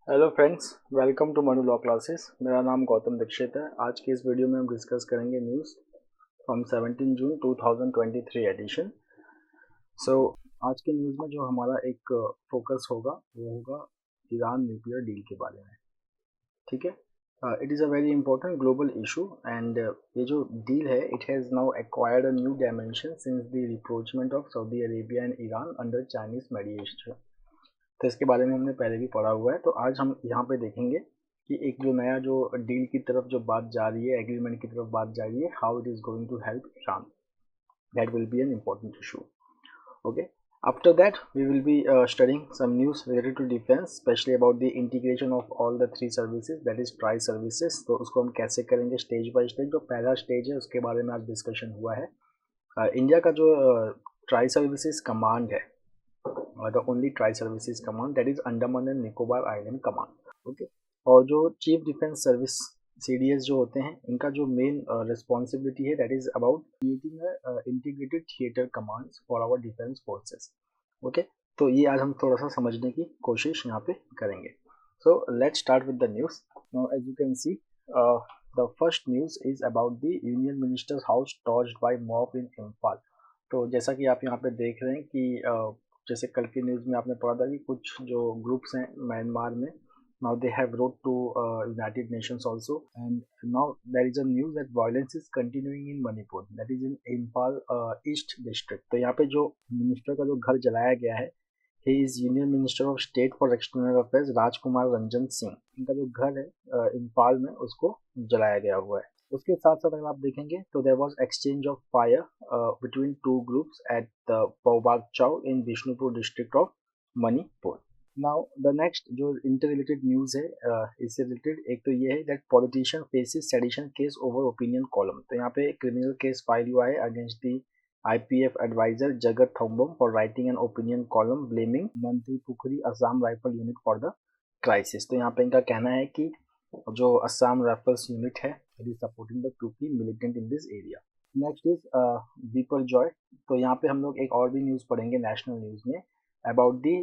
Hello friends, welcome to Manu law classes. मेरा नाम गौतम दीक्षित है। आज की इस वीडियो में हम डिस्कस करेंगे न्यूज़ फ्रॉम 17 जून 2023 एडिशन। आज के न्यूज़ में जो हमारा एक फोकस होगा वो होगा ईरान न्यूक्लियर डील के बारे में। ठीक है, it is a very important global issue and ये जो डील है it has now acquired a new dimension since the rapprochement of Saudi Arabia and Iran under Chinese mediation. तो इसके बारे में हमने पहले भी पढ़ा हुआ है। तो आज हम यहाँ पे देखेंगे कि एक जो नया जो डील की तरफ जो बात जा रही है, एग्रीमेंट की तरफ बात जा रही है, how it is going to help Iran. That will be an important issue. Okay, after that we will be studying some news related to defense, especially about the integration of all the three services, that is tri services। तो उसको हम कैसे करेंगे stage by stage. जो पहला stage है उसके बारे में आज डिस्कशन हुआ है। इंडिया का जो ट्राई सर्विसेज कमांड है, the only tri services command, that is Andaman and Nicobar Island Command। Okay, और जो चीफ डिफेंस सर्विस CDS जो होते हैं इनका जो मेन रिस्पॉन्सिबिलिटी है that is about creating integrated theatre commands for our defence forces. Okay, तो ये आज हम थोड़ा सा समझने की कोशिश यहाँ पे करेंगे। So let's start with the news. Now as you can see the first news is about the union ministers house torched by mob in Imphal. तो जैसा कि आप यहाँ पे देख रहे हैं कि जैसे कल की न्यूज़ में आपने पढ़ा था कि कुछ जो ग्रुप्स हैं म्यांमार में, now they have wrote to United Nations also, and now there is a news that violence is continuing in Manipur, that is in Impal East District। तो यहाँ पे जो मिनिस्टर का जो घर जलाया गया है, he is union minister of state for external affairs Rajkumar Ranjan Singh. इनका जो घर है इम्फाल में उसको जलाया गया हुआ है। उसके साथ साथ अगर आप देखेंगे तो there was exchange of fire between two groups at the Phougak Chao in Bishnupur district of Manipur. Now the next जो इंटर रिलेटेड न्यूज़ है इससे रिलेटेड एक तो ये है that politician faces sedition case over opinion column. तो यहाँ पे क्रिमिनल केस फाइल हुआ है against the IPF adviser Jagat Thombam for writing an opinion column blaming Mantri Pukhri Assam rifle unit for the crisis. तो यहाँ पे इनका कहना है कि जो असम राइफल्स यूनिट है it is supporting the Kuki militant in this area. Next is Biparjoy. तो यहाँ पे हम लोग एक और भी न्यूज़ पढ़ेंगे नेशनल न्यूज़ में about the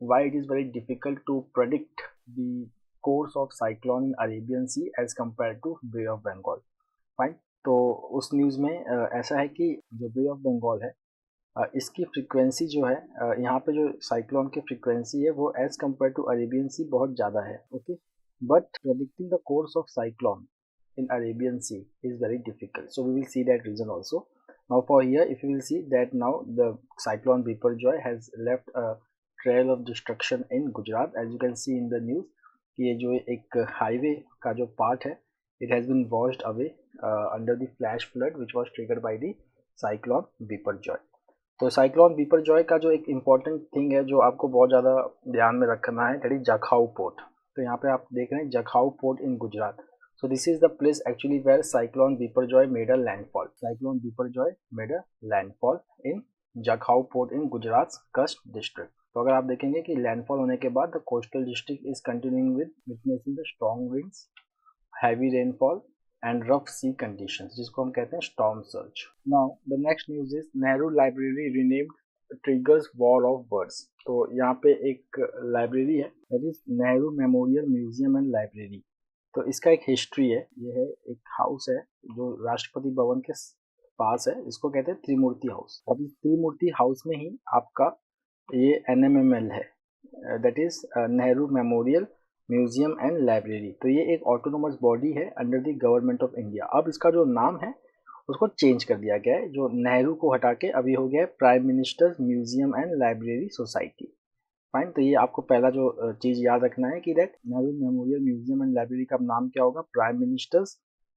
why it is very difficult to predict the course of cyclone in Arabian Sea as compared to Bay of Bengal। Fine, तो उस न्यूज़ में ऐसा है कि जो बे ऑफ बंगाल है इसकी फ्रीक्वेंसी जो है यहाँ पे जो साइक्लोन की फ्रीक्वेंसी है वो एज कम्पेयर टू अरेबियन सी बहुत ज़्यादा है। Okay, but predicting the course of cyclone in Arabian Sea is very difficult. So we will see that reason also. Now for here, if you will see that now the cyclone Biparjoy has left a trail of destruction in Gujarat, as you can see in the news कि ये जो एक highway का जो part है it has been washed away under the flash flood which was triggered by the cyclone Biparjoy। तो cyclone Biparjoy का जो एक इम्पॉर्टेंट थिंग है जो आपको बहुत ज़्यादा ध्यान में रखना है दैट इज जखाऊ पोर्ट। तो यहाँ पे आप देख रहे हैं Jakhau port in Gujarat. So this is the place actually where cyclone Biparjoy made a landfall. Cyclone Biparjoy made a landfall in Jakhau port in Gujarat's Kutch district। तो अगर आप देखेंगे कि लैंडफॉल होने के बाद the coastal district is continuing with witnessing the strong winds, heavy rainfall and rough sea conditions जिसको हम कहते हैं storm surge. Now the next news is Nehru library renamed triggers war of birds. तो यहाँ पे एक लाइब्रेरी है that is Nehru memorial museum and library. तो इसका एक हिस्ट्री है, ये है एक हाउस है जो राष्ट्रपति भवन के पास है, इसको कहते हैं त्रिमूर्ति हाउस। अब इस त्रिमूर्ति हाउस में ही आपका ये NMML है, that is Nehru memorial museum and library. तो ये एक ऑटोनोमस बॉडी है under the government of India. अब इसका जो नाम है उसको चेंज कर दिया गया है, जो नेहरू को हटा के अभी हो गया है prime ministers museum and library society. Fine, तो ये आपको पहला जो चीज़ याद रखना है कि that Nehru memorial museum and library का नाम क्या होगा, prime ministers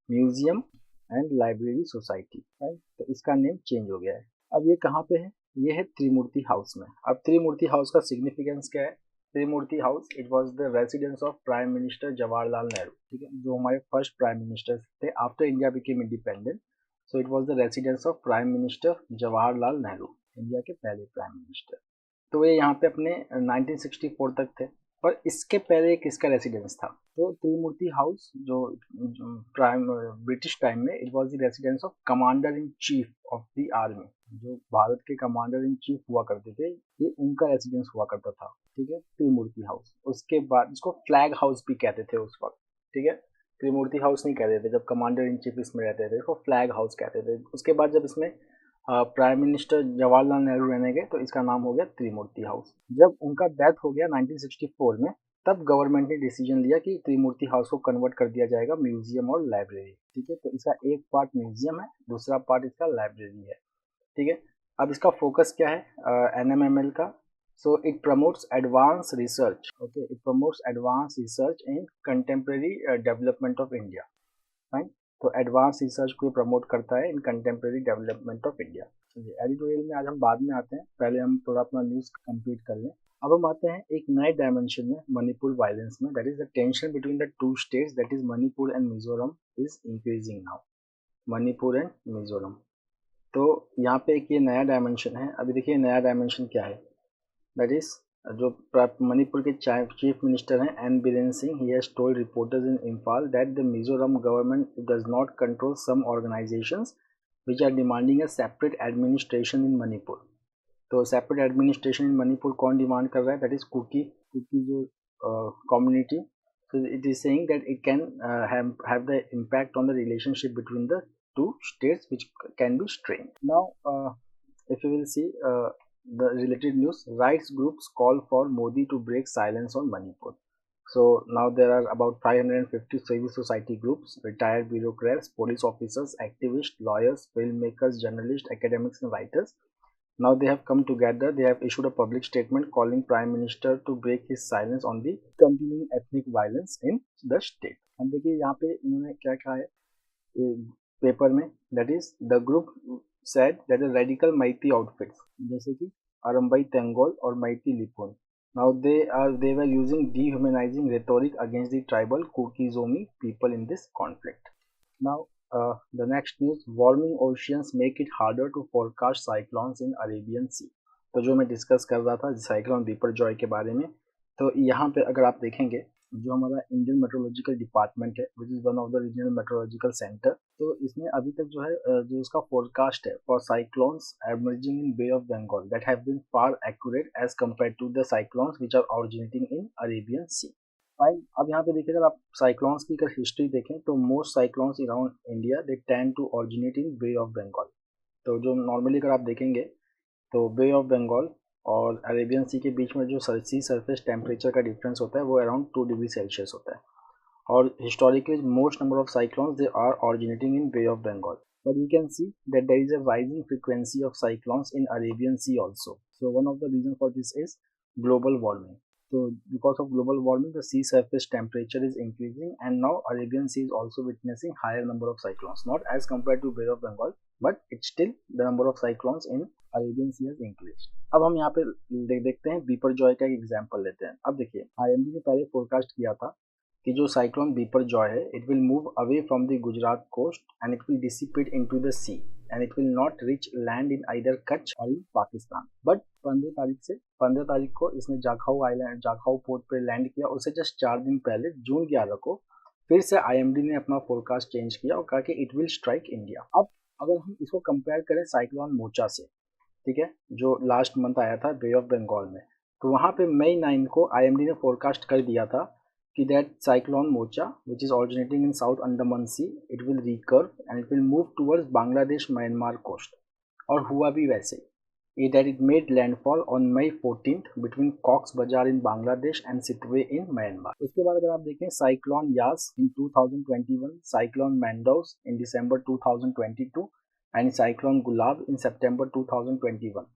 museum and library society. Fine, तो इसका नेम चेंज हो गया है। अब ये कहाँ पे है, ये है त्रिमूर्ति हाउस में। अब त्रिमूर्ति हाउस का सिग्निफिकेंस क्या है, Trimurti house it was the residence of prime minister Jawaharlal Nehru. ठीक है, जो हमारे फर्स्ट प्राइम मिनिस्टर थे after India became independent. So it was the residence of prime minister Jawaharlal Nehru, India के पहले प्राइम मिनिस्टर। तो ये यहाँ पे अपने 1964 तक थे। पर इसके पहले किसका रेसिडेंस था? तो त्रिमूर्ति हाउस जो प्राइम ब्रिटिश टाइम में it was the residence of commander in chief of the army. जो भारत के कमांडर इन चीफ हुआ करते थे, ये उनका रेसिडेंस हुआ करता था, ठीक है, त्रिमूर्ति हाउस। उसके बाद इसको फ्लैग हाउस भी कहते थे उस वक्त, ठीक है, त्रिमूर्ति हाउस नहीं कहते थे जब कमांडर इन चीफ इसमें रहते थे, इसको फ्लैग हाउस कहते थे। उसके बाद जब इसमें प्राइम मिनिस्टर जवाहरलाल नेहरू रहने गए तो इसका नाम हो गया त्रिमूर्ति हाउस। जब उनका डेथ हो गया 1964 में, तब गवर्नमेंट ने डिसीजन लिया कि त्रिमूर्ति हाउस को कन्वर्ट कर दिया जाएगा म्यूजियम और लाइब्रेरी, ठीक है। तो इसका एक पार्ट म्यूजियम है, दूसरा पार्ट इसका लाइब्रेरी है, ठीक है। अब इसका फोकस क्या है NMML का? So it promotes advance research, okay, it promotes advance research in contemporary development of India, fine. तो एडवांस रिसर्च को प्रमोट करता है इन कंटेम्प्रेरी डेवलपमेंट ऑफ इंडिया। चलिए एडिटोरियल में आज हम बाद में आते हैं, पहले हम थोड़ा अपना न्यूज़ कंप्लीट कर लें। अब हम आते हैं एक नए डायमेंशन में, मणिपुर वायलेंस में, that is the tension between the two states, that is Manipur and Mizoram is increasing now, Manipur and Mizoram. तो यहाँ पे एक ये नया डायमेंशन है। अभी देखिए नया डायमेंशन क्या है, दैट इज जो मणिपुर के चीफ मिनिस्टर हैं N Biren Singh, he has told reporters in Imphal that the Mizoram government does not control some organisations which are demanding a separate administration in Manipur. तो सेपरेट एडमिनिस्ट्रेशन इन मणिपुर कौन डिमांड कर रहा है? दैट इज कुकी जो community. So it is saying that it can have the impact on the relationship between the two states, which can be strained. Now, if you will see the related news, rights groups call for Modi to break silence on Manipur. So now there are about 550 civil society groups, retired bureaucrats, police officers, activists, lawyers, filmmakers, journalists, academics, and writers. Now they have come together. They have issued a public statement calling Prime Minister to break his silence on the continuing ethnic violence in the state. अब देखिए यहाँ पे इन्होंने क्या कहा है paper में, that is the group said that the radical Maiti outfits जैसे कि Arambai Tengol और Maiti Lipun, now they were using dehumanizing rhetoric against the tribal Kuki-Zomi people in this conflict. Now the next news, warming oceans make it harder to forecast cyclones in Arabian Sea. तो जो मैं discuss कर रहा था cyclone Biparjoy के बारे में, तो यहाँ पे अगर आप देखेंगे जो हमारा इंडियन मेट्रोलॉजिकल डिपार्टमेंट है, which is one of the regional meteorological centre, तो इसने अभी तक जो है जो इसका फोरकास्ट है for cyclones emerging in Bay of Bengal that have been far accurate as compare to the cyclones which are originating in Arabian Sea. Fine. अब यहाँ पे देखिए अगर आप साइक्लोन्स की अगर हिस्ट्री देखें तो most cyclones around India they tend to originate in Bay of Bengal. तो जो नॉर्मली अगर आप देखेंगे तो बे ऑफ बंगाल और अरेबियन सी के बीच में जो सी सरफेस टेम्परेचर का डिफरेंस होता है वो अराउंड 2 डिग्री सेल्सियस होता है, और historically most number of cyclones they are originating in Bay of Bengal, but we can see that there is a rising frequency of cyclones in Arabian Sea also. So one of the reasons for this is global warming. So because of global warming, the sea surface temperature is increasing, and now Arabian Sea is also witnessing higher number of cyclones. Not as compared to Bay of Bengal, but it's still the number of cyclones in Arabian Sea has increased. अब हम यहाँ पे देखते हैं बिपरजॉय का एक example लेते हैं। अब देखिए IMD ने पहले फोरकास्ट किया था कि जो साइक्लोन बिपरजॉय है it will move away from the Gujarat coast and it will dissipate into the sea and it will not reach land in either Kutch और इन पाकिस्तान। बट 15 तारीख को इसने जाखाऊ पोर्ट पे लैंड किया। उससे जस्ट 4 दिन पहले जून 11 को फिर से IMD ने अपना फोरकास्ट चेंज किया और कहा कि इट विल स्ट्राइक इंडिया। अब अगर हम इसको कंपेयर करें साइक्लोन मोचा से, ठीक है, जो लास्ट मंथ आया था बे ऑफ बंगाल में, तो वहाँ पे मई 9 को IMD ने फोरकास्ट कर दिया था कि that cyclone Mocha, which is originating in South Andaman Sea, it will recurve and it will move towards Bangladesh Myanmar coast, और हुआ भी वैसे that it made landfall on May 14th between Cox's Bazar in Bangladesh and Sittwe in Myanmar. उसके बाद अगर आप देखें cyclone Yaas in 2021, cyclone Mandous in December 2022 and cyclone Gulab in September 2021.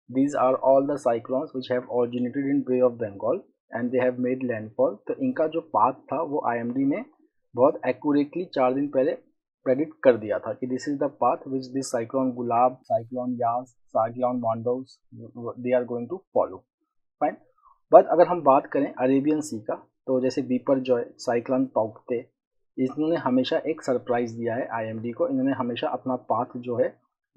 These are all the cyclones which have originated in Bay of Bengal and they have made landfall. तो इनका जो path था वो IMD ने बहुत एक्यूरेटली 4 दिन पहले predict कर दिया था कि this is the path which this cyclone Gulab, cyclone Yaas, cyclone Mandous they are going to follow, fine. But अगर हम बात करें अरेबियन सी का, तो जैसे बिपरजॉय, साइक्लोन तौकते, इन्होंने हमेशा एक सरप्राइज दिया है IMD को। इन्होंने हमेशा अपना पाथ जो है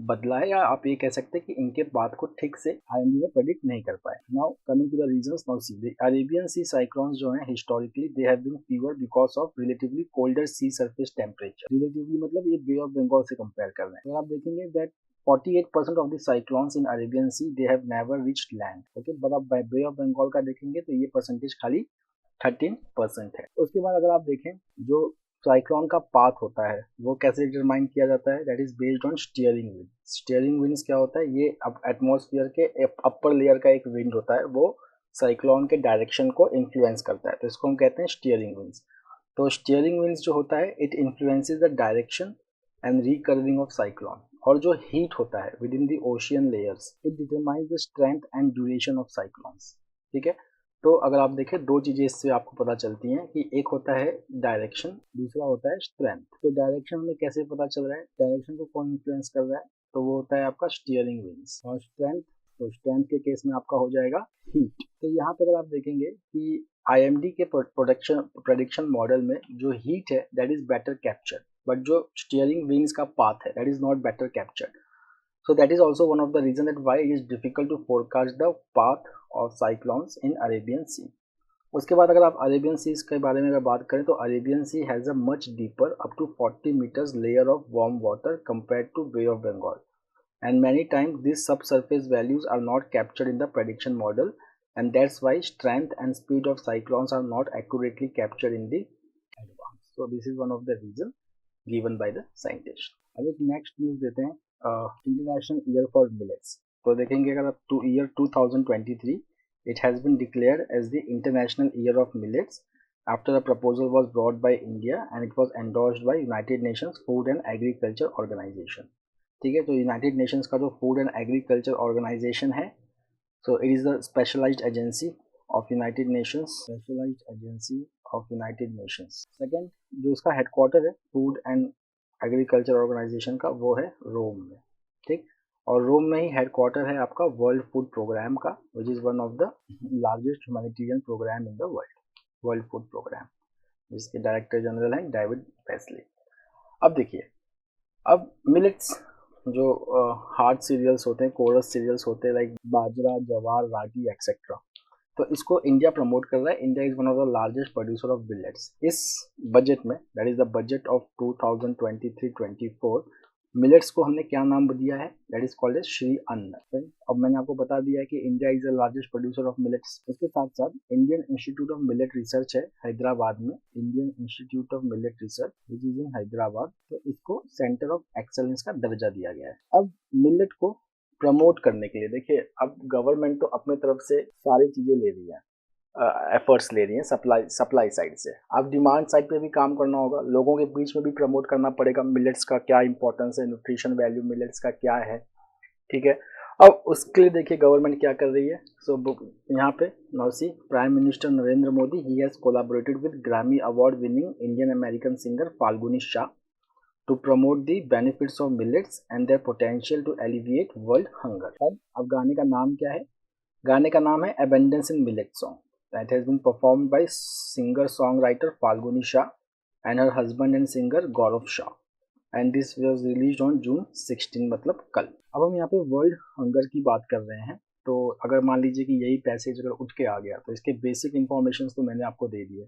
बदला है, या आप ये कह सकते हैं कि इनके बात को ठीक से आईएमडी ने प्रेडिक्ट नहीं कर पाए। Now coming to the regions, now see the Arabian Sea cyclones जो हैं historically they have been fewer because of relatively colder sea surface temperature. Relatively मतलब ये बे ऑफ बंगाल से कंपेयर कर रहे हैं। अगर आप देखेंगे that 48% of the cyclones in Arabian Sea they have never reached land, okay, but अब बे ऑफ बंगाल का देखेंगे तो ये परसेंटेज खाली 13% है। उसके बाद अगर आप देखें जो साइक्लोन का पाथ होता है वो कैसे डिटरमाइन किया जाता है, that is based on steering wind. Steering winds क्या होता है, ये अब एटमॉस्फेयर के अपर लेयर का एक विंड होता है, वो साइक्लोन के डायरेक्शन को इन्फ्लुएंस करता है, तो इसको हम कहते हैं स्टीयरिंग विंड्स। तो स्टीयरिंग विंड्स जो होता है it influences the direction and recurving of cyclone. और जो हीट होता है within the ocean layers it determines the strength and duration of cyclones. ठीक है, तो अगर आप देखें दो चीजें इससे आपको पता चलती हैं कि एक होता है डायरेक्शन, दूसरा होता है स्ट्रेंथ। तो डायरेक्शन हमें कैसे पता चल रहा है, डायरेक्शन को कौन इन्फ्लुएंस कर रहा है, तो वो होता है आपका स्टीयरिंग व्हील्स। और स्ट्रेंथ, तो स्ट्रेंथ के केस में आपका हो जाएगा हीट। तो यहाँ पे अगर आप देखेंगे कि आईएमडी के प्रेडिक्शन मॉडल में जो हीट है that is better captured, but जो स्टीयरिंग व्हील्स का पाथ है that is not better captured. So that is also one of the reason that why it is difficult to forecast the path of cyclones in Arabian Sea. उसके बाद अगर आप Arabian seize के बारे में अगर बात करें तो Arabian Sea has a much deeper up to 40 meters layer of warm water compared to Bay of Bengal, and many times these subsurface values are not captured in the prediction model, and that's why strength and speed of cyclones are not accurately captured in the advance. So this is one of the reason given by the scientist. अब एक next news देते हैं international year for millets. तो देखेंगे अगर आप year 2023 it has been declared as the International Year of Millets after a proposal was brought by India and it was endorsed by United Nations Food and Agriculture Organization। ठीक है, तो United Nations का जो food and agriculture organisation है, so it is the specialised agency of United Nations, specialised agency of United Nations. Second जो इसका headquarter है food and agriculture organisation का वो है रोम में। ठीक, और रोम में ही हेडक्वार्टर है आपका वर्ल्ड फूड प्रोग्राम का, which is one of the largest humanitarian programme in the World Food Programme, जिसके डायरेक्टर जनरल हैं डेविड बेस्ली। अब देखिए, अब मिलेट्स जो हार्ड सीरियल्स होते हैं, कोरस सीरियल्स होते हैं लाइक बाजरा, जवार, रागी एक्सेट्रा, तो इसको इंडिया प्रमोट कर रहा है। India is one of the largest producer of millets. इस बजट में that is the budget of 2023-24 millets को हमने क्या नाम दिया है, that is called as Shri Anna. अब मैंने आपको बता दिया है कि India is the largest producer of millets. उसके साथ साथ Indian Institute of Millet Research है हैदराबाद में, Indian Institute of Millet Research which is in Hyderabad, तो इसको सेंटर ऑफ एक्सेलेंस का दर्जा दिया गया है। अब मिलेट को प्रमोट करने के लिए देखिए, अब गवर्नमेंट तो अपने तरफ से सारी चीज़ें ले रही है, एफर्ट्स ले रही हैं सप्लाई साइड से। अब डिमांड साइड पे भी काम करना होगा, लोगों के बीच में भी प्रमोट करना पड़ेगा मिलेट्स का क्या इंपॉर्टेंस है, न्यूट्रिशन वैल्यू मिलेट्स का क्या है। ठीक है, अब उसके लिए देखिए गवर्नमेंट क्या कर रही है। सो यहाँ पे नौसी prime minister Narendra Modi he has collaborated with Grammy award winning Indian American singer Falguni Shah to promote the benefits of millets and their potential to alleviate world hunger। अब गाने का नाम क्या है, गाने का नाम है Abundance in Millet Song that has been performed by singer songwriter Falguni Shah and her husband and singer Gaurav Shah and this was released on June 16, मतलब कल। अब हम यहाँ पे वर्ल्ड हंगर की बात कर रहे हैं, तो अगर मान लीजिए कि यही पैसेज अगर उठ के आ गया तो इसके बेसिक इंफॉर्मेशन तो मैंने आपको दे दिए।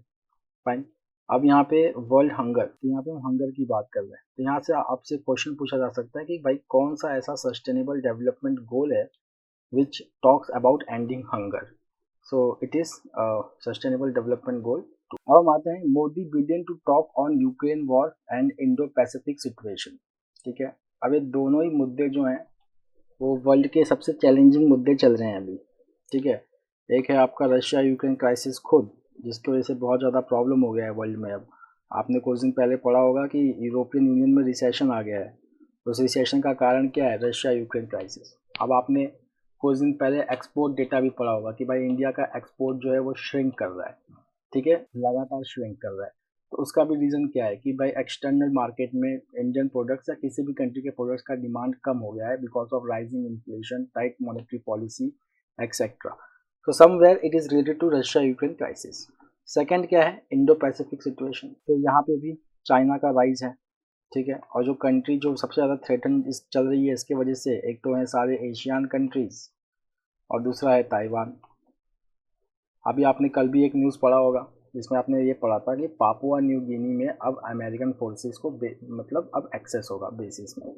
फाइन, अब यहाँ पे वर्ल्ड हंगर, तो यहाँ पे हम हंगर की बात कर रहे हैं, तो यहाँ से आपसे क्वेश्चन पूछा जा सकता है कि भाई कौन सा ऐसा सस्टेनेबल डेवलपमेंट गोल है which talks about ending hunger. So it is sustainable development goal. अब हम आते हैं Modi Biden to talk on Ukraine war and Indo Pacific situation. ठीक है, अब ये दोनों ही मुद्दे जो हैं वो वर्ल्ड के सबसे चैलेंजिंग मुद्दे चल रहे हैं अभी। ठीक है, एक है आपका रशिया यूक्रेन क्राइसिस खुद, जिसकी वजह से बहुत ज़्यादा प्रॉब्लम हो गया है वर्ल्ड में। अब आपने कुछ दिन पहले पढ़ा होगा कि यूरोपियन यूनियन में रिसेशन आ गया है, उस रिसेशन का कारण क्या है, रशिया यूक्रेन क्राइसिस। अब आपने कुछ दिन पहले एक्सपोर्ट डेटा भी पढ़ा होगा कि भाई इंडिया का एक्सपोर्ट जो है वो श्रिंक कर रहा है। ठीक है, लगातार श्रिंक कर रहा है, तो उसका भी रीज़न क्या है कि भाई एक्सटर्नल मार्केट में इंडियन प्रोडक्ट्स या किसी भी कंट्री के प्रोडक्ट्स का डिमांड कम हो गया है because of rising inflation, tight monetary policy etcetera. तो somewhere it is related to Russia Ukraine crisis. Second क्या है, इंडो पैसिफिक सिचुएशन, तो यहाँ पे भी चाइना का राइज है। ठीक है। और जो कंट्री जो सबसे ज़्यादा थ्रेटन चल रही है इसके वजह से, एक तो है सारे एशियन कंट्रीज़ और दूसरा है ताइवान। अभी आपने कल भी एक न्यूज़ पढ़ा होगा जिसमें आपने ये पढ़ा था कि पापुआ न्यू गिनी में अब अमेरिकन फोर्सेस को मतलब अब एक्सेस होगा बेसिस में।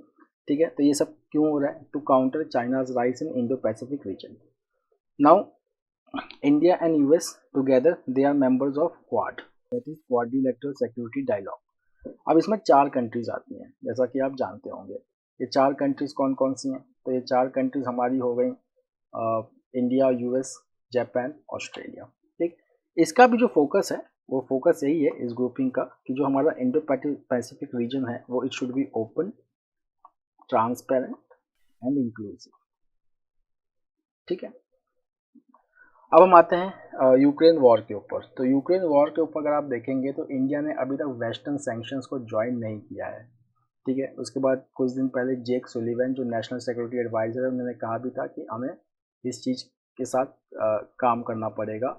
ठीक है, तो ये सब क्यों हो रहा है? To counter China's rise in Indo Pacific region. Now India and US together they are members of Quad, that is quadrilateral security dialogue. अब इसमें 4 कंट्रीज आती हैं जैसा कि आप जानते होंगे। ये 4 कंट्रीज कौन कौन सी हैं? तो ये 4 कंट्रीज हमारी हो गई इंडिया, यूएस, जापान, ऑस्ट्रेलिया। ठीक, इसका भी जो फोकस है वो फोकस यही है इस ग्रुपिंग का कि जो हमारा इंडो पैसिफिक रीजन है वो it should be open, transparent and inclusive. ठीक है, अब हम आते हैं यूक्रेन वॉर के ऊपर। तो यूक्रेन वॉर के ऊपर अगर आप देखेंगे तो इंडिया ने अभी तक वेस्टर्न सैंक्शंस को ज्वाइन नहीं किया है। ठीक है, उसके बाद कुछ दिन पहले जेक सुलिवन जो नेशनल सिक्योरिटी एडवाइजर है उन्होंने कहा भी था कि हमें इस चीज़ के साथ काम करना पड़ेगा।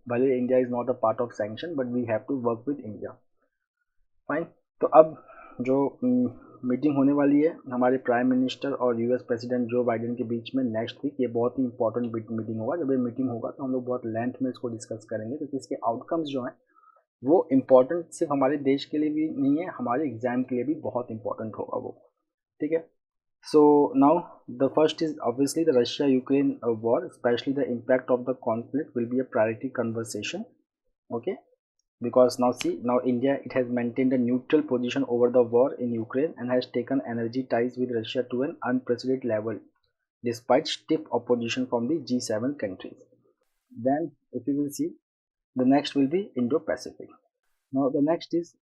भले India is not a part of sanction but we have to work with India. Fine. तो अब जो मीटिंग होने वाली है हमारे प्राइम मिनिस्टर और यूएस प्रेसिडेंट जो बाइडेन के बीच में नेक्स्ट वीक, ये बहुत ही इंपॉर्टेंट मीटिंग होगा। जब ये मीटिंग होगा तो हम लोग बहुत लेंथ में इसको डिस्कस करेंगे क्योंकि इसके आउटकम्स जो हैं वो इम्पॉर्टेंट सिर्फ हमारे देश के लिए भी नहीं है, हमारे एग्जाम के लिए भी बहुत इंपॉर्टेंट होगा वो। ठीक है, so now the first is obviously the Russia Ukraine war, especially the impact of the conflict will be a priority conversation. Okay, because now see, now India it has maintained a neutral position over the war in Ukraine and has taken energy ties with Russia to an unprecedented level despite stiff opposition from the G7 countries. Then if you will see, the next will be Indo-Pacific. Now the next is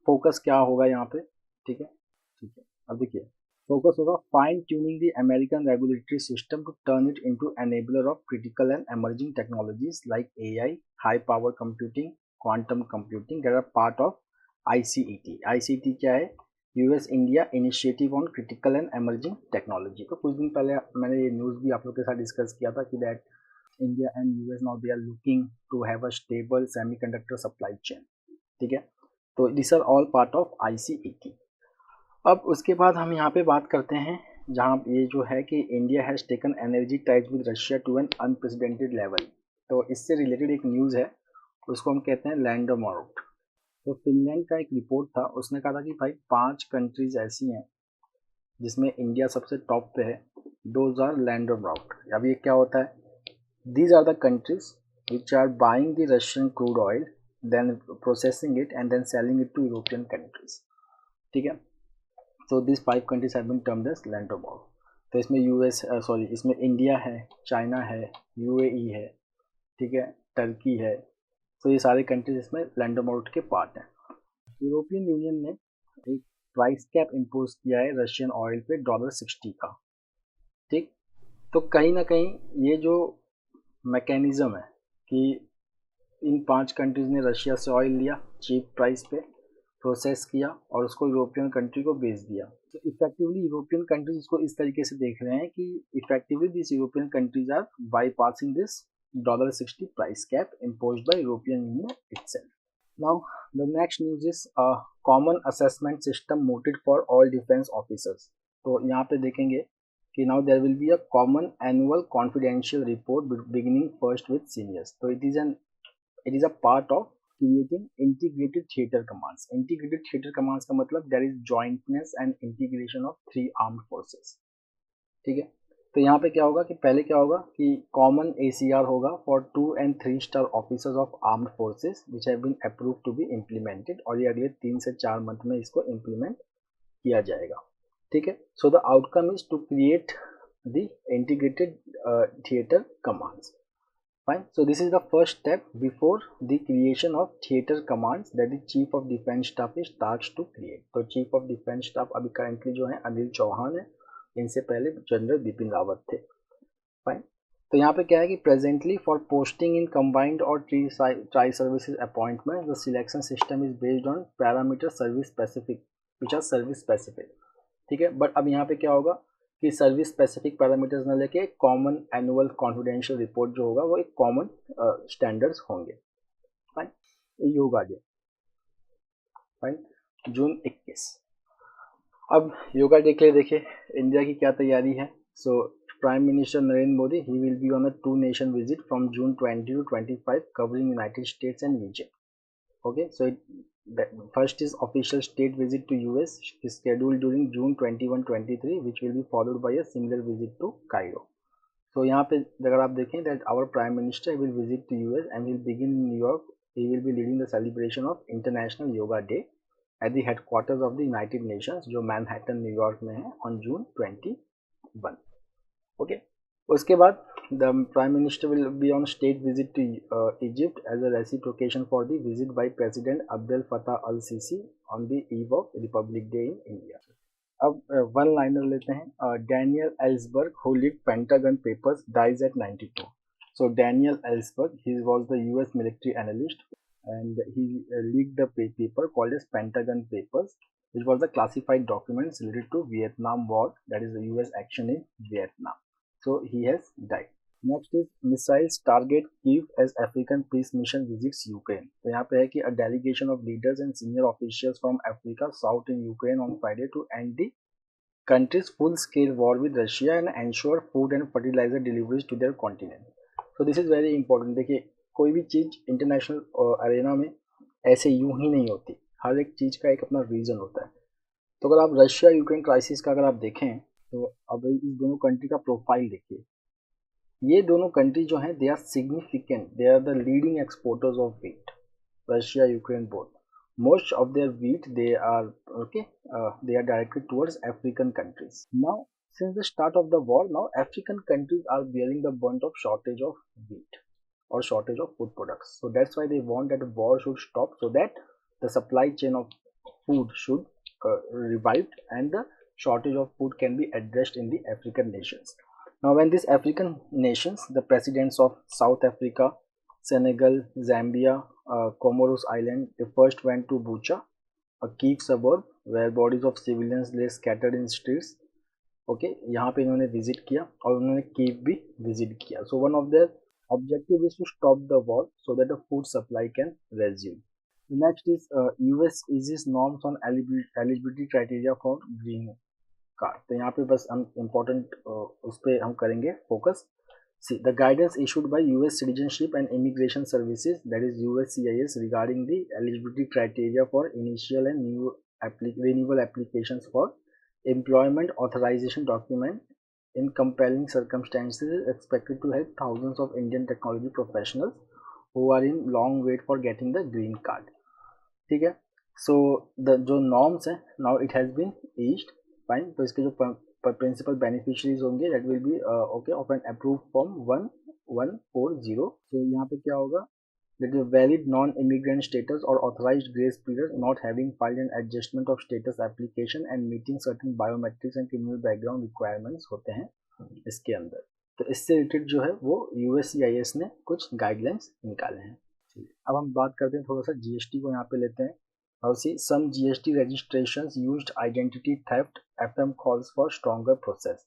focus क्या होगा यहाँ पे? ठीक है, ठीक है, अब देखिए फोकस होगा fine tuning the American regulatory system to turn it into enabler of critical and emerging technologies like AI, high power computing, quantum computing that are part of ICET. ICET क्या है? US India initiative on critical and emerging technology. तो कुछ दिन पहले मैंने ये news भी आप लोग के साथ डिस्कस किया था कि that India and US now they are looking to have a stable semiconductor supply chain. ठीक है, तो this are all part of ICET. अब उसके बाद हम यहाँ पे बात करते हैं जहाँ ये जो है कि India has taken energy ties with Russia to an unprecedented level. तो इससे रिलेटेड एक न्यूज़ है, उसको हम कहते हैं लैंडमार्क। तो फिनलैंड का एक रिपोर्ट था, उसने कहा था कि भाई 5 कंट्रीज ऐसी हैं जिसमें इंडिया सबसे टॉप पे है। Those are landmark. अब ये क्या होता है? These are the countries which are buying the Russian crude oil, then processing it and then selling it to European countries. ठीक है, तो this 5 countries have been termed as landmark. तो इसमें इसमें इंडिया है, चाइना है, यूएई है, ठीक है, टर्की है। तो ये सारे कंट्रीज इसमें लैंडमार्क के पार्ट हैं। यूरोपियन यूनियन ने एक प्राइस कैप इम्पोज किया है रशियन ऑयल पे $60 का। ठीक, तो कहीं ना कहीं ये जो मैकेनिज्म है कि इन 5 कंट्रीज ने रशिया से ऑयल लिया चीप प्राइस पे, प्रोसेस किया और उसको यूरोपियन कंट्री को बेच दिया। तो इफेक्टिवली यूरोपियन कंट्रीज इसको इस तरीके से देख रहे हैं कि effectively this European countries are bypassing this $60 price cap imposed by European Union itself. Now the next news is a common assessment system mooted for all defense officers. तो यहाँ पे देखेंगे कि now there will be a common annual confidential report beginning first with seniors. तो it is a part of creating integrated theater commands. Integrated theater commands का मतलब there is jointness and integration of 3 armed forces. ठीक है, तो यहाँ पे क्या होगा कि पहले क्या होगा कि कॉमन ACR होगा for 2 and 3 star officers of armed forces which have been approved to be implemented, और ये अगले 3 से 4 मंथ में इसको इम्प्लीमेंट किया जाएगा। ठीक है, so the outcome is to create the integrated theatre commands. Fine. So this is the first step before the creation of theater commands that the Chief of Defence Staff is tasked to create. तो Chief of Defence Staff अभी currently जो है अनिल चौहान है, इनसे पहले general Bipin Rawat थे। Fine, तो यहाँ पे क्या है कि presently for posting in combined or tri services appointment the selection system is based on parameter service specific which are service specific. ठीक है, बट अब यहाँ पे क्या होगा कि सर्विस स्पेसिफिक पैरामीटर्स न लेके कॉमन एनुअल कॉन्फिडेंशियल रिपोर्ट जो होगा वो एक कॉमन स्टैंडर्ड्स होंगे। फाइन, ये होगा आगे। फाइन, जून 21। अब योगा डे के लिए देखिए इंडिया की क्या तैयारी है। So prime minister Narendra Modi he will be on a 2 nation visit from June 20 to 25 covering United States and region. Okay, so first is official state visit to US is scheduled during June 21-23, which will be followed by a similar visit to Cairo. So यहाँ पे अगर आप देखें that our prime minister will visit to US and will begin in New York. He will be leading the celebration of International Yoga Day at the headquarters of the United Nations जो Manhattan New York में है on June 21. Okay. उसके बाद the prime minister will be on state visit to Egypt as a reciprocation for the visit by President Abdel Fattah al-Sisi on the eve of Republic Day in India. अब one liner लेते हैं। Daniel Ellsberg who leak Pentagon papers dies at 92. So Daniel Ellsberg he was the US military analyst and he leaked the paper called as Pentagon Papers, which was the classified documents related to Vietnam War, that is the US action in Vietnam. So he has died. Next is missiles target Kyiv as African peace mission visits Ukraine. तो यहाँ पे है कि a delegation of leaders and senior officials from Africa sought in Ukraine on Friday to end the country's full-scale war with Russia and ensure food and fertilizer deliveries to their continent. So this is very important. देखिए कोई भी चीज़ international Arena में ऐसे यूं ही नहीं होती, हर एक चीज़ का एक अपना रीज़न होता है। तो अगर आप रशिया यूक्रेन क्राइसिस का अगर आप देखें तो अब इस दोनों कंट्री का प्रोफाइल देखिए। ये दोनों कंट्री जो हैं they are significant, they are the leading exporters of wheat, Russia Ukraine both. Most of their wheat they are they are directed towards African countries. Now since the start of the war, now African countries are bearing the brunt of shortage of wheat or shortage of food products. So that's why they want that the war should stop so that the supply chain of food should revive and the shortage of food can be addressed in the African nations. Now when these African nations, the presidents of South Africa, Senegal, Zambia, Comoros Island, they first went to Bucha, a Kyiv suburb where bodies of civilians lay scattered in streets. Okay यहाँ पे इन्होंने visit किया और उन्होंने Kyiv भी visit किया. So one of their objective is to stop the war so that the food supply can resume. Next is US eases norms on eligibility criteria for green card. तो यहाँ पे बस हम important उस पर हम करेंगे focus. See, the guidance issued by US Citizenship and Immigration Services, that is USCIS, regarding the eligibility criteria for initial and new renewal applications for employment authorization document in compelling circumstances is expected to help thousands of Indian technology professionals who are in long wait for getting the green card. ठीक है. So the जो norms है now it has been eased. Fine. तो इसके जो principal beneficiaries होंगे that will be okay of an approved form 1140. So यहाँ पे क्या होगा that is valid non-immigrant status or authorized grace period, not having filed an adjustment of status application and meeting certain biometrics and criminal background requirements होते हैं इसके अंदर. तो इससे रिलेटेड जो है वो USCIS ने कुछ गाइडलाइंस निकाले हैं. अब हम बात करते हैं थोड़ा सा GST को यहाँ पे लेते हैं. और सी सम GST registrations used identity theft, FM calls for stronger process.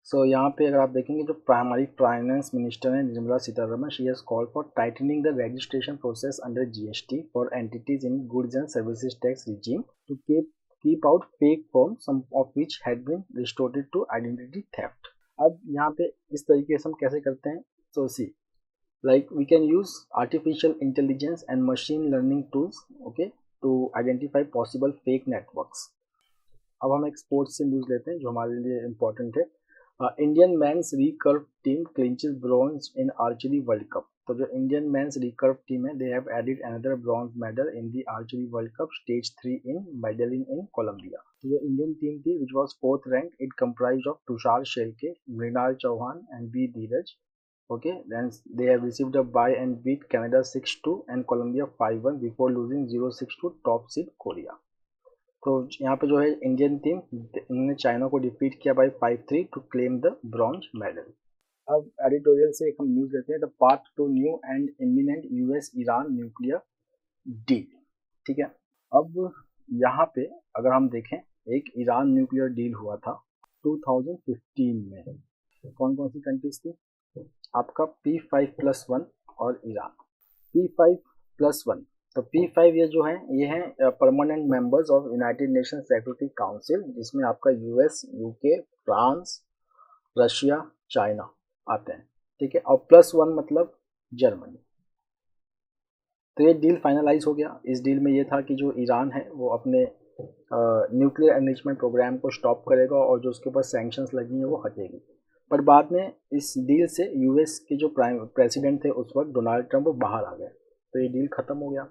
सो यहाँ पे अगर आप देखेंगे जो हमारी फाइनेंस मिनिस्टर है Nirmala Sitharaman, she has call for tightening the registration process under GST for entities in goods and services tax regime to keep out fake form, some of which had been resorted to identity theft. अब यहाँ पे इस तरीके से हम कैसे करते हैं. So see like we can use artificial intelligence and machine learning tools okay to identify possible fake networks. अब हम एक स्पोर्ट्स से न्यूज़ लेते हैं जो हमारे लिए इम्पोर्टेंट है. Indian men's recurve team clinches bronze in archery world cup. तो जो इंडियन मेंस रिकर्व टीम है they have added another bronze medal in the archery world cup stage 3 in medalling in Colombia. तो जो Indian team थी which was 4th rank, it comprised of Tushar Shelke, Mrinal Chauhan and B Dhiraj. Okay, then they have received a bye and beat Canada 6-2 and Colombia 5-1 before losing 0-6 to top seed Korea. तो यहाँ पे जो है Indian team इन्होंने China को defeat किया by 5-3 to claim the bronze medal. अब editorial से एक हम न्यूज़ लेते हैं. The path to new and imminent US Iran nuclear deal. ठीक है. अब यहाँ पे अगर हम देखें एक ईरान न्यूक्लियर डील हुआ था 2015 में. कौन कौन सी कंट्रीज थी आपका P5+1 और ईरान. P5+1 तो P5 ये जो है ये हैं permanent members of United nation security council, जिसमें आपका US, UK, France, Russia, China आते हैं, ठीक है। और +1 मतलब जर्मनी। तो ये डील फाइनलाइज हो गया। इस डील में ये था कि जो ईरान है वो अपने न्यूक्लियर एनरिचमेंट प्रोग्राम को स्टॉप करेगा और जो उसके ऊपर सैंक्शंस लगी हैं वो हटेगी। पर बाद में इस डील से यूएस के जो प्राइम प्रेसिडेंट थे उस वक्त डोनाल्ड ट्रंप वो बाहर आ गए, तो ये डील ख़त्म हो गया।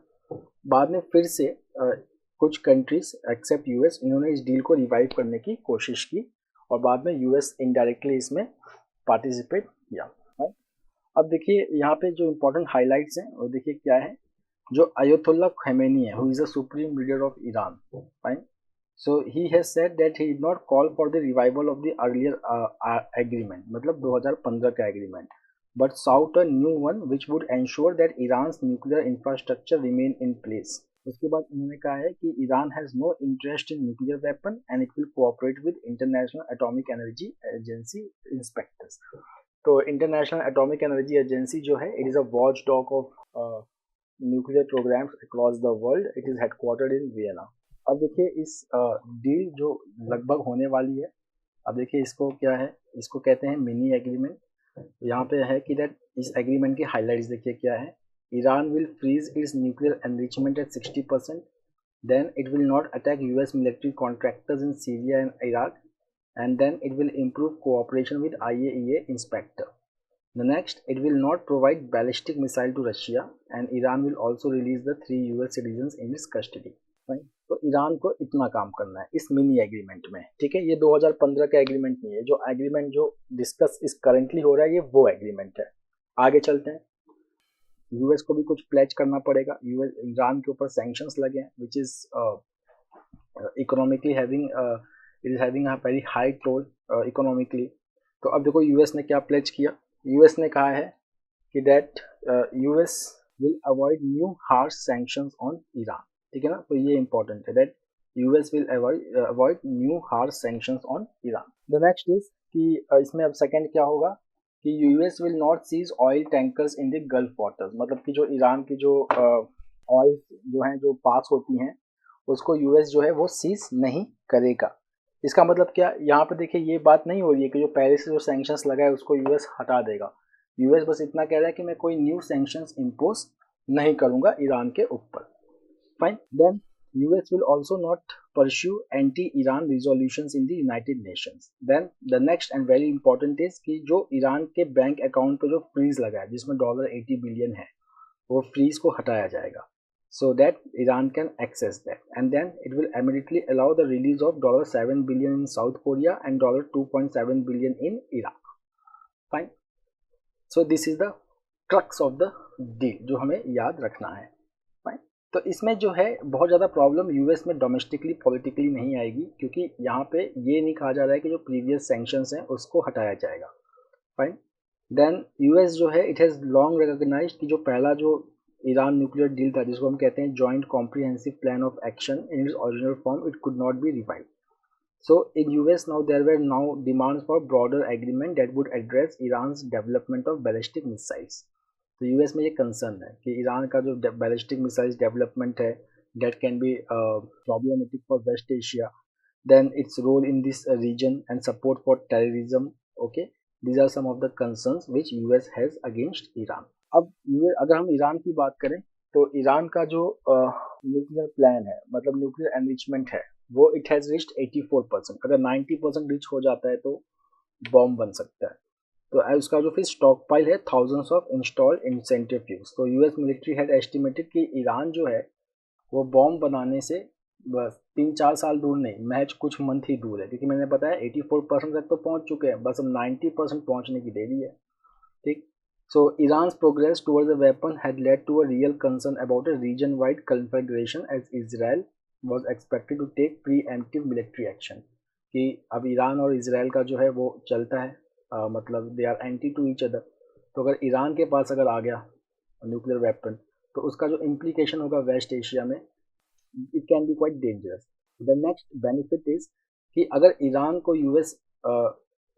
बाद में फिर से कुछ कंट्रीज एक्सेप्ट यूएस, इन्होंने इस डील को रिवाइव करने की कोशिश की और बाद में यूएस इनडायरेक्टली इसमें पार्टिसिपेट किया। अब देखिए यहाँ पे जो इम्पोर्टेंट हाइलाइट्स हैं वो देखिए क्या है। जो अयतुल्ला खमेनी है, who is the supreme leader of Iran, fine. So he has said that he did not call for the revival of the earlier agreement, मतलब 2015 का agreement, but sought a new one which would ensure that Iran's nuclear infrastructure remain in place. उसके बाद उन्होंने कहा है कि Iran has no interest in nuclear weapon and it will cooperate with International Atomic Energy Agency inspectors. तो International Atomic Energy Agency जो है, it is a watchdog of nuclear programs across the world. It is headquartered in Vienna. अब देखिए इस deal जो लगभग होने वाली है, अब देखिए इसको क्या है, इसको कहते हैं मिनी एग्रीमेंट। यहाँ पे है कि दैट इस एग्रीमेंट की हाइलाइट्स देखिए क्या है। Iran will freeze its nuclear enrichment at 60%, then it will not attack US military contractors in Syria and Iraq, and then it will improve cooperation with IAEA inspector. The next, it will not provide ballistic missile to Russia, and Iran will also release the 3 US citizens in its custody. तो Iran को इतना काम करना है इस mini agreement में, ठीक है। ये 2015 का एग्रीमेंट नहीं है। जो एग्रीमेंट जो डिस्कस इस करंटली हो रहा है ये वो एग्रीमेंट है। आगे चलते हैं। यूएस को भी कुछ प्लेज करना पड़ेगा। यूएस ईरान के ऊपर सैंक्शंस लगे हैं which is economically having it is having a very high toll economically. तो अब देखो यूएस ने क्या प्लेज किया। यूएस ने कहा है कि that US will avoid new harsh sanctions on Iran, ठीक है ना। तो ये इंपॉर्टेंट है that US will avoid new harsh sanctions on Iran. The next is कि इसमें अब सेकंड क्या होगा कि US will not seize oil tankers in the Gulf waters, मतलब कि जो ईरान की जो ऑयल जो हैं जो पास होती हैं उसको यूएस जो है वो सीज नहीं करेगा। इसका मतलब क्या, यहाँ पे देखिए ये बात नहीं हो रही है कि जो पहले से जो सैंक्शंस लगा है उसको यूएस हटा देगा। यूएस बस इतना कह रहा है कि मैं कोई न्यू सैंक्शंस इम्पोज नहीं करूंगा ईरान के ऊपर। Fine. Then US will also not pursue anti Iran resolutions in the United Nations. Then the next and very important is कि जो ईरान के बैंक अकाउंट पे जो फ्रीज लगा है जिसमें $80 बिलियन है वो फ्रीज को हटाया जाएगा, so that Iran can access that, and then it will immediately allow the release of $7 billion in South Korea and $2.7 billion in Iraq. Fine. So this is the crux of the deal जो हमें याद रखना है। Fine. तो इसमें जो है बहुत ज़्यादा प्रॉब्लम यूएस में डोमेस्टिकली पॉलिटिकली नहीं आएगी, क्योंकि यहाँ पे ये नहीं कहा जा रहा है कि जो प्रीवियस सैंक्शंस हैं उसको हटाया जाएगा। फाइन। देन यूएस जो है इट हैज़ लॉन्ग रिकॉग्नाइज्ड कि जो पहला जो ईरान न्यूक्लियर डील था जिसको हम कहते हैं joint comprehensive plan of action in its original form, it could not be revived. So in US now there were now demands for broader agreement that would address Iran's development of ballistic missiles. तो US में ये concern है कि Iran का जो ballistic missiles development है that can be problematic for West Asia, then its role in this region and support for terrorism. Okay, these are some of the concerns which US has against Iran. अब अगर हम Iran की बात करें तो Iran का जो nuclear plant है, मतलब न्यूक्लियर एनरिचमेंट है, वो इट हैज़ रिच्ड 84%। अगर 90% रिच हो जाता है तो बॉम्ब बन सकता है। तो उसका जो फिर स्टॉक पाइल है थाउजेंड्स ऑफ इंस्टॉल्ड इंसेंट्रिफ्यूज। तो यूएस मिलिट्री हैड एस्टिमेटेड कि ईरान जो है वो बॉम्ब बनाने से बस 3-4 साल दूर नहीं, महज कुछ मंथ ही दूर है, क्योंकि मैंने बताया 84% तक तो पहुंच चुके हैं, बस अब 90% पहुंचने की देरी है। ठीक। So Iran's progress towards the weapon had led to a real concern about a region-wide conflagration as Israel was expected to take preemptive military action. कि अब ईरान और इजराइल का जो है वो चलता है, मतलब they are anti to each other. तो अगर ईरान के पास अगर आ गया न्यूक्लियर वेपन तो उसका जो इम्प्लीकेशन होगा वेस्ट एशिया में, it can be quite dangerous. The next benefit is कि अगर ईरान को यूएस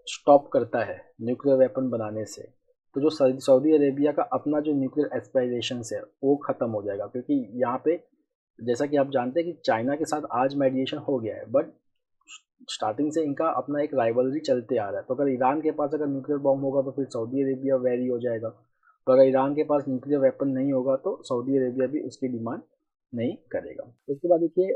स्टॉप करता है न्यूक्लियर वेपन बनाने से, तो जो सऊदी अरेबिया का अपना जो न्यूक्लियर एस्पायरेशंस है वो ख़त्म हो जाएगा, क्योंकि यहाँ पे जैसा कि आप जानते हैं कि चाइना के साथ आज मेडिएशन हो गया है, बट स्टार्टिंग से इनका अपना एक राइवलरी चलते आ रहा है। तो अगर ईरान के पास अगर न्यूक्लियर बॉम्ब होगा तो फिर सऊदी अरेबिया वेरी हो जाएगा, तो अगर ईरान के पास न्यूक्लियर वेपन नहीं होगा तो सऊदी अरेबिया भी उसकी डिमांड नहीं करेगा। उसके बाद देखिए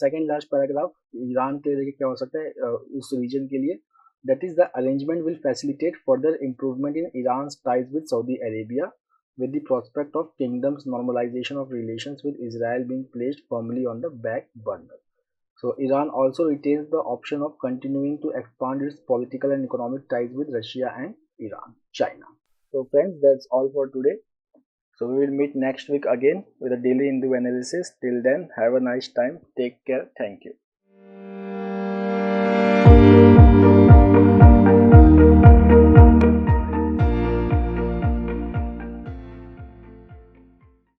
सेकेंड लास्ट पैराग्राफ ईरान के लिए क्या हो सकता है उस रीजन के लिए, that is the arrangement will facilitate further improvement in Iran ties with Saudi Arabia with the prospect of kingdom's normalization of relations with Israel being placed firmly on the back burner. So Iran also retains the option of continuing to expand its political and economic ties with Russia and China. So friends, that's all for today. So we will meet next week again with a daily Hindu analysis. Till then, have a nice time. Take care. Thank you.